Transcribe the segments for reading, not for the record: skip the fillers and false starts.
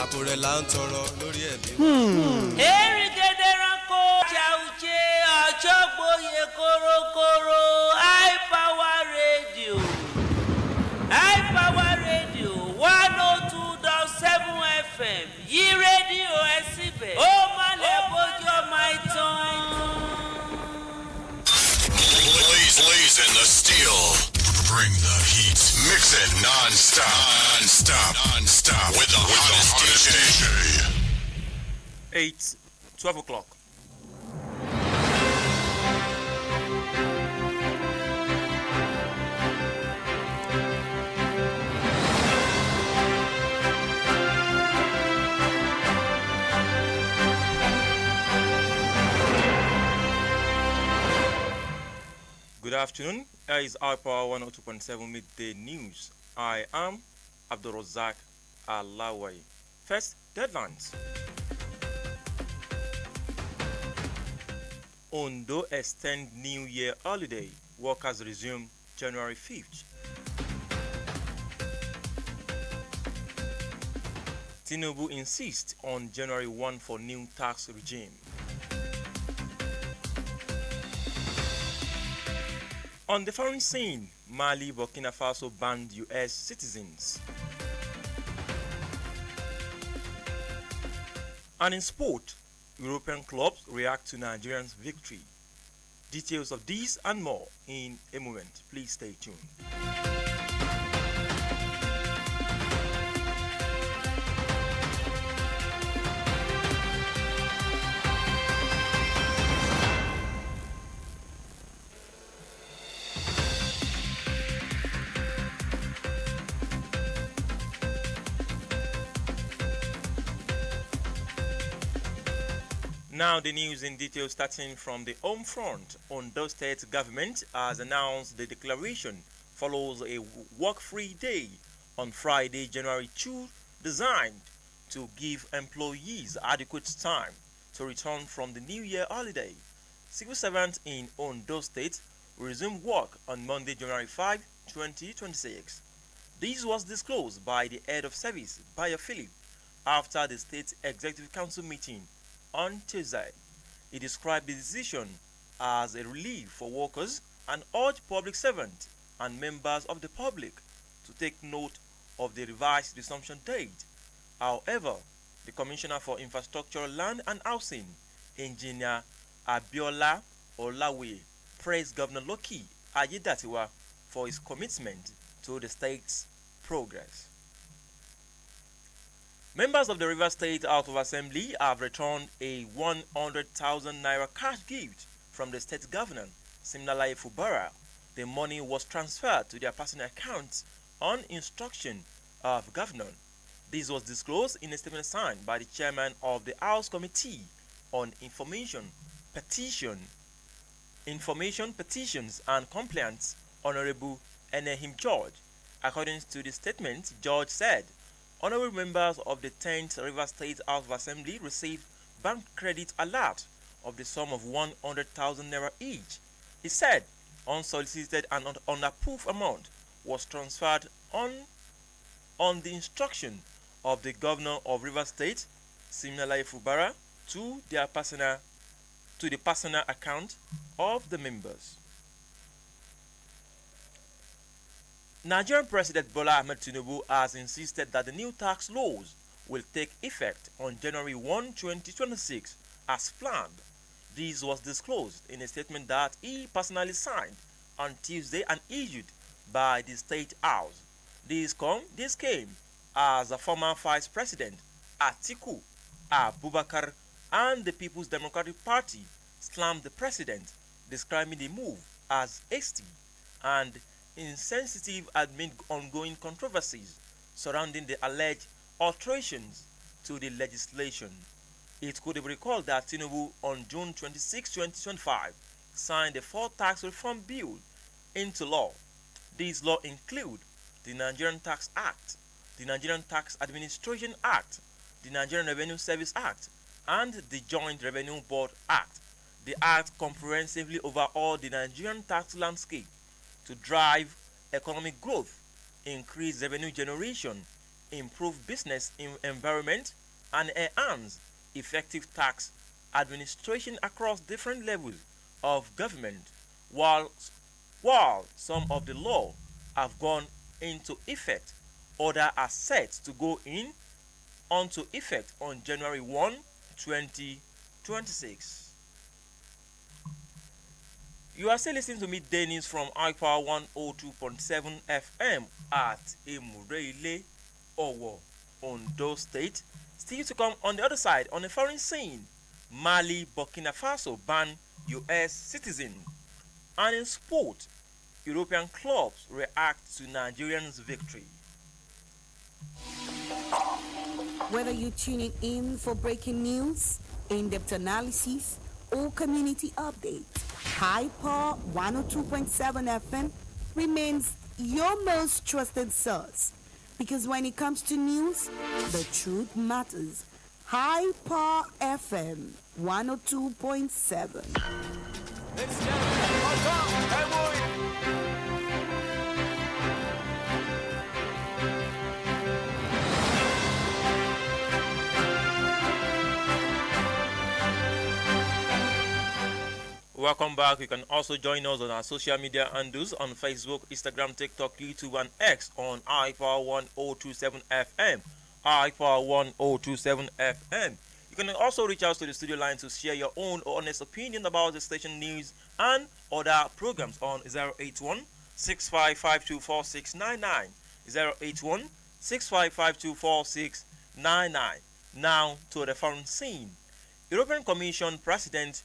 àpò rẹ̀ là ń tọrọ lórí ẹ̀mí. Eri gederanko jauche ọjọ́gboyè korokoro high power radio 102.7 FM yí rédíò ẹ síbẹ̀ ó má lè bójú ọmọ ìtàn. Blaze in the steel. Bring the heat. Mix it non-stop with the hottest DJ. 12 o'clock. Good afternoon. Here is our Power 102.7 Midday News. I am Abdulrasaq Alawaye. First, deadlines. Ondo extend New Year holiday. Workers resume January 5th. Tinubu insists on January 1 for new tax regime. On the foreign scene, Mali, Burkina Faso banned U.S. citizens. And in sport, European clubs react to Nigerians' victory. Details of these and more in a moment. Please stay tuned. Now the news in detail, starting from the home front. Ondo State government has announced the declaration follows a work-free day on Friday, January 2, designed to give employees adequate time to return from the New Year holiday. Civil servants in Ondo State will resume work on Monday, January 5, 2026. This was disclosed by the head of service, Bayo Philip, after the State Executive Council meeting on Tuesday. He described the decision as a relief for workers and urged public servants and members of the public to take note of the revised resumption date. However, the Commissioner for Infrastructure, Land and Housing, Engineer Abdulrasaq Alawaye, praised Governor Loki Ayedatiwa for his commitment to the state's progress. Members of the Rivers State House of Assembly have returned a 100,000 naira cash gift from the state governor, Siminalayi Fubara. The money was transferred to their personal accounts on instruction of governor. This was disclosed in a statement signed by the chairman of the House Committee on Information, Petitions and Complaints, Honorable Enehim George. According to the statement, George said, honorable members of the 10th River State House of Assembly received bank credit alert of the sum of 100,000 naira each. He said unsolicited and unapproved amount was transferred on the instruction of the governor of River State, Siminalayi Fubara, to the personal account of the members. Nigerian President Bola Ahmed Tinubu has insisted that the new tax laws will take effect on January 1, 2026 as planned. This was disclosed in a statement that he personally signed on Tuesday and issued by the State House. This came as a former Vice President Atiku Abubakar and the People's Democratic Party slammed the president, describing the move as hasty and insensitive amid ongoing controversies surrounding the alleged alterations to the legislation. It could be recalled that Tinubu on June 26, 2025 signed the fourth tax reform bill into law. These laws include the Nigerian Tax Act, the Nigerian Tax Administration Act, the Nigerian Revenue Service Act, and the Joint Revenue Board Act. The act comprehensively overhauled the Nigerian tax landscape to drive economic growth, increase revenue generation, improve business environment, and enhance effective tax administration across different levels of government. While, while some of the law have gone into effect, others are set to go onto effect on January 1, 2026. You are still listening to Midday News from iPower 102.7 FM at Emureile, Owo, Ondo State. Still to come on the other side, on the foreign scene, Mali, Burkina Faso ban US citizen. And in sport, European clubs react to Nigerians' victory. Whether you're tuning in for breaking news, in-depth analysis, or community updates, Hyper 102.7 FM remains your most trusted source. Because when it comes to news, the truth matters. Hyper FM 102.7. Welcome back. You can also join us on our social media handles on Facebook, Instagram, TikTok, YouTube, and X on iPower 1027 FM. iPower 1027 FM. You can also reach out to the studio line to share your own honest opinion about the station news and other programs on 081 65524699. 081 65524699. Now to the foreign scene. European Commission President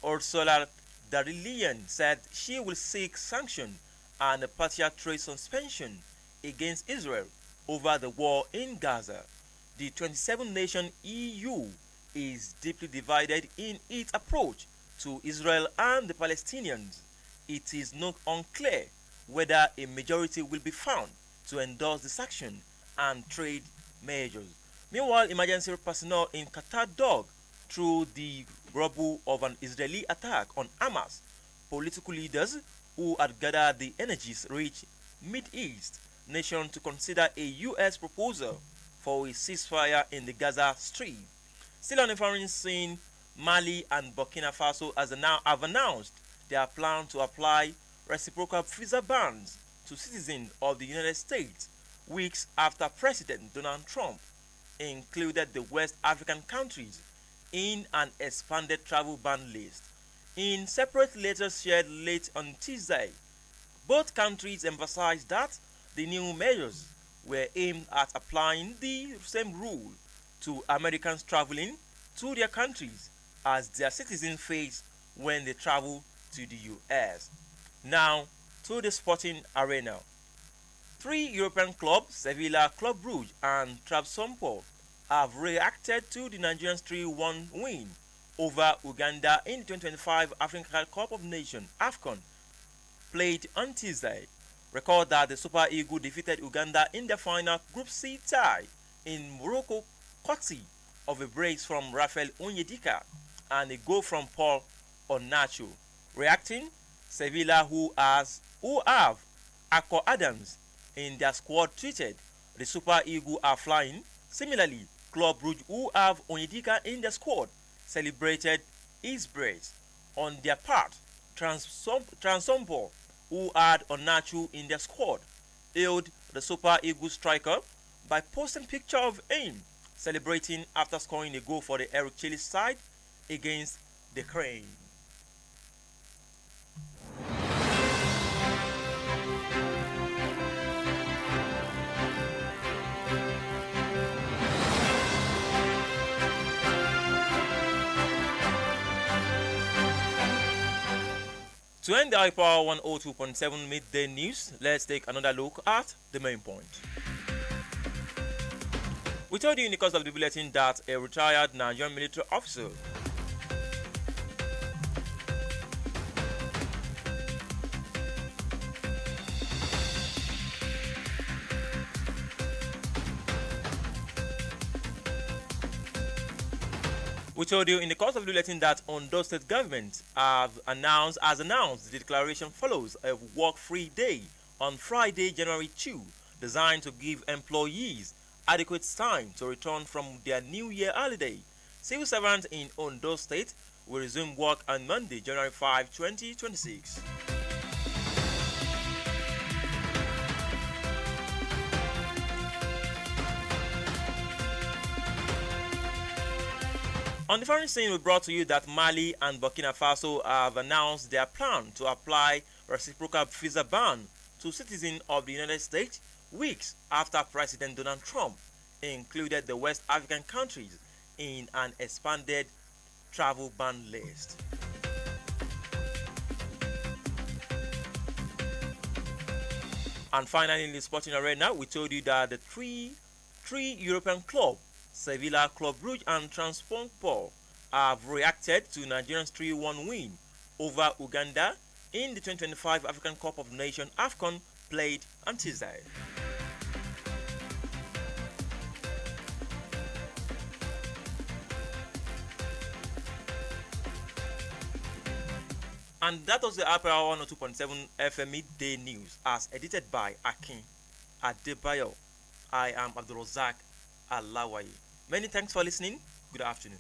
Ursula von der Leyen said she will seek sanction and a partial trade suspension against Israel over the war in Gaza. The 27-nation EU is deeply divided in its approach to Israel and the Palestinians. It is not unclear whether a majority will be found to endorse this action and trade measures. Meanwhile, emergency personnel in Qatar dug through the rubble of an Israeli attack on Hamas. Political leaders who had gathered the energies-rich Mid-East nation to consider a U.S. proposal for a ceasefire in the Gaza Strip. Still on the foreign scene, Mali and Burkina Faso have announced their plan to apply reciprocal visa bans to citizens of the United States weeks after President Donald Trump included the West African countries in an expanded travel ban list. In separate letters shared late on Tuesday, both countries emphasized that the new measures were aimed at applying the same rule to Americans traveling to their countries as their citizens face when they travel to the US. Now to the sporting arena. Three European clubs, Sevilla, Club Brugge and Trabzonspor, have reacted to the Nigerians' 3-1 win over Uganda in the 2025 African Cup of Nations (AFCON) played on Tuesday. Record that the Super Eagles defeated Uganda in the final Group C tie in Morocco, courtesy of a brace from Rafael Onyedika and a goal from Paul Onacho. Reacting, Sevilla, who have Akko Adams in their squad, tweeted, "The Super Eagles are flying." Similarly, Club Brugge, who have Onyedika in their squad, celebrated his brace. On their part, Trabzonspor, who had Onacho in their squad, hailed the Super Eagles striker by posting picture of him celebrating after scoring a goal for the Eric Chile side against the Crane. To end the iPower 102.7 midday news, let's take another look at the main point. We told you in the course of the bulletin that a retired Nigerian military officer We told you in the course of the bulletin that Ondo State government has announced the declaration follows a work-free day on Friday, January 2, designed to give employees adequate time to return from their New Year holiday. Civil servants in Ondo State will resume work on Monday, January 5, 2026. On the foreign scene, we brought to you that Mali and Burkina Faso have announced their plan to apply reciprocal visa ban to citizens of the United States weeks after President Donald Trump included the West African countries in an expanded travel ban list. And finally, in the sporting arena, we told you that the three European clubs, Sevilla, Club Brugge and Transport, have reacted to Nigeria's 3-1 win over Uganda in the 2025 African Cup of Nations AFCON played on Tuesday. And that was the Upper 102.7 FM Midday News as edited by Akin Adebayo. I am Abdulrasaq Alawaye. Many thanks for listening. Good afternoon.